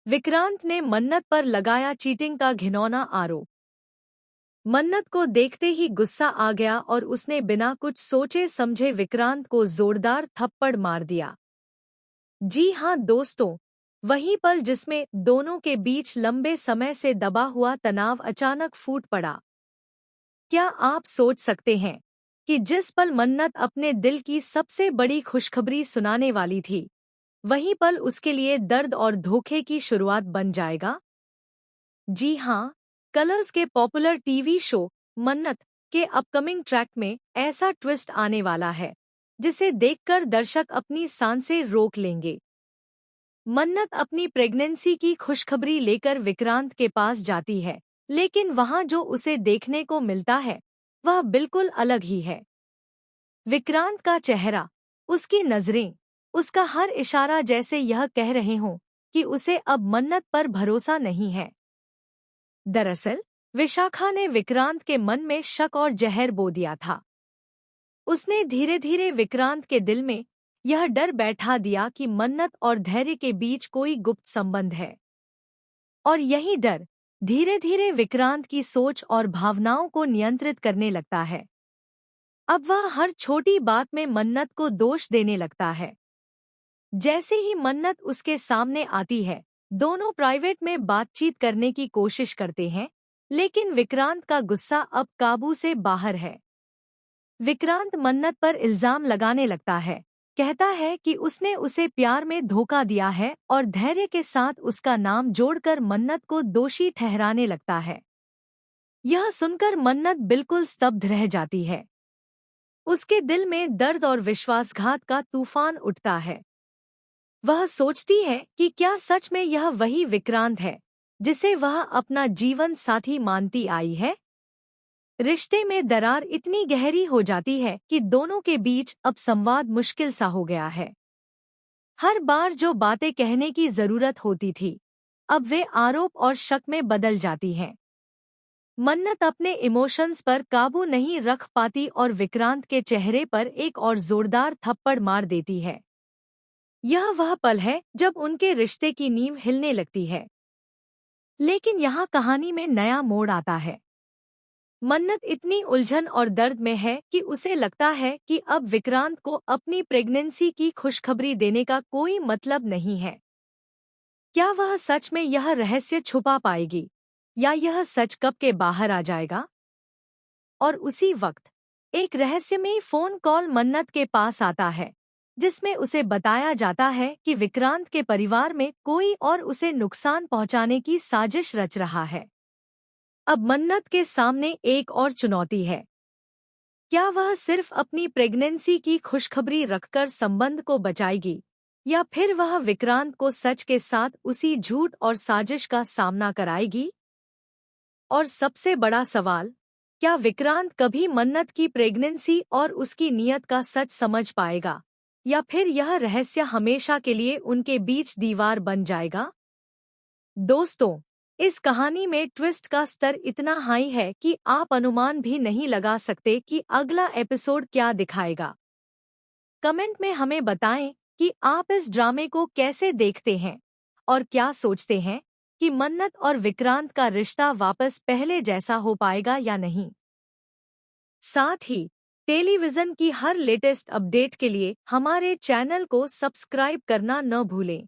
विक्रांत ने मन्नत पर लगाया चीटिंग का घिनौना आरोप। मन्नत को देखते ही गुस्सा आ गया और उसने बिना कुछ सोचे समझे विक्रांत को जोरदार थप्पड़ मार दिया। जी हां दोस्तों, वही पल जिसमें दोनों के बीच लंबे समय से दबा हुआ तनाव अचानक फूट पड़ा। क्या आप सोच सकते हैं कि जिस पल मन्नत अपने दिल की सबसे बड़ी खुशखबरी सुनाने वाली थी, वही पल उसके लिए दर्द और धोखे की शुरुआत बन जाएगा? जी हाँ, कलर्स के पॉपुलर टीवी शो मन्नत के अपकमिंग ट्रैक में ऐसा ट्विस्ट आने वाला है जिसे देखकर दर्शक अपनी सांसें रोक लेंगे। मन्नत अपनी प्रेगनेंसी की खुशखबरी लेकर विक्रांत के पास जाती है, लेकिन वहां जो उसे देखने को मिलता है वह बिल्कुल अलग ही है। विक्रांत का चेहरा, उसकी नजरें, उसका हर इशारा जैसे यह कह रहे हों कि उसे अब मन्नत पर भरोसा नहीं है। दरअसल विशाखा ने विक्रांत के मन में शक और जहर बो दिया था। उसने धीरे धीरे विक्रांत के दिल में यह डर बैठा दिया कि मन्नत और धैर्य के बीच कोई गुप्त संबंध है। और यही डर धीरे धीरे विक्रांत की सोच और भावनाओं को नियंत्रित करने लगता है। अब वह हर छोटी बात में मन्नत को दोष देने लगता है। जैसे ही मन्नत उसके सामने आती है, दोनों प्राइवेट में बातचीत करने की कोशिश करते हैं, लेकिन विक्रांत का गुस्सा अब काबू से बाहर है। विक्रांत मन्नत पर इल्जाम लगाने लगता है, कहता है कि उसने उसे प्यार में धोखा दिया है और धैर्य के साथ उसका नाम जोड़कर मन्नत को दोषी ठहराने लगता है। यह सुनकर मन्नत बिल्कुल स्तब्ध रह जाती है। उसके दिल में दर्द और विश्वासघात का तूफान उठता है। वह सोचती है कि क्या सच में यह वही विक्रांत है जिसे वह अपना जीवन साथी मानती आई है। रिश्ते में दरार इतनी गहरी हो जाती है कि दोनों के बीच अब संवाद मुश्किल सा हो गया है। हर बार जो बातें कहने की जरूरत होती थी, अब वे आरोप और शक में बदल जाती हैं। मन्नत अपने इमोशंस पर काबू नहीं रख पाती और विक्रांत के चेहरे पर एक और जोरदार थप्पड़ मार देती है। यह वह पल है जब उनके रिश्ते की नींव हिलने लगती है। लेकिन यहाँ कहानी में नया मोड़ आता है। मन्नत इतनी उलझन और दर्द में है कि उसे लगता है कि अब विक्रांत को अपनी प्रेगनेंसी की खुशखबरी देने का कोई मतलब नहीं है। क्या वह सच में यह रहस्य छुपा पाएगी, या यह सच कब के बाहर आ जाएगा? और उसी वक्त एक रहस्यमयी फोन कॉल मन्नत के पास आता है, जिसमें उसे बताया जाता है कि विक्रांत के परिवार में कोई और उसे नुकसान पहुंचाने की साजिश रच रहा है। अब मन्नत के सामने एक और चुनौती है। क्या वह सिर्फ अपनी प्रेगनेंसी की खुशखबरी रखकर संबंध को बचाएगी, या फिर वह विक्रांत को सच के साथ उसी झूठ और साजिश का सामना कराएगी? और सबसे बड़ा सवाल, क्या विक्रांत कभी मन्नत की प्रेगनेंसी और उसकी नीयत का सच समझ पाएगा, या फिर यह रहस्य हमेशा के लिए उनके बीच दीवार बन जाएगा? दोस्तों, इस कहानी में ट्विस्ट का स्तर इतना हाई है कि आप अनुमान भी नहीं लगा सकते कि अगला एपिसोड क्या दिखाएगा। कमेंट में हमें बताएं कि आप इस ड्रामे को कैसे देखते हैं और क्या सोचते हैं कि मन्नत और विक्रांत का रिश्ता वापस पहले जैसा हो पाएगा या नहीं। साथ ही टेलीविजन की हर लेटेस्ट अपडेट के लिए हमारे चैनल को सब्सक्राइब करना न भूलें।